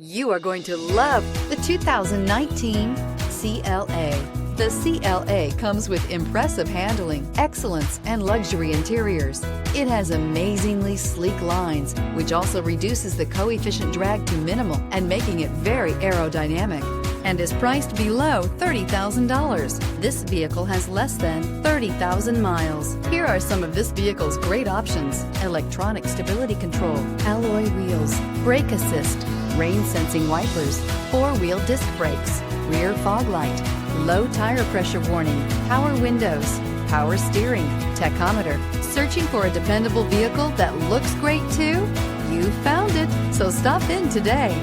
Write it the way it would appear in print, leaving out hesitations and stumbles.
You are going to love the 2019 CLA. The CLA comes with impressive handling, excellence, and luxury interiors. It has amazingly sleek lines, which also reduces the coefficient drag to minimal and making it very aerodynamic, and is priced below $30,000. This vehicle has less than 30,000 miles. Here are some of this vehicle's great options: electronic stability control, alloy wheels, brake assist, rain sensing wipers, four-wheel disc brakes, rear fog light, low tire pressure warning, power windows, power steering, tachometer. Searching for a dependable vehicle that looks great too? You found it, so stop in today.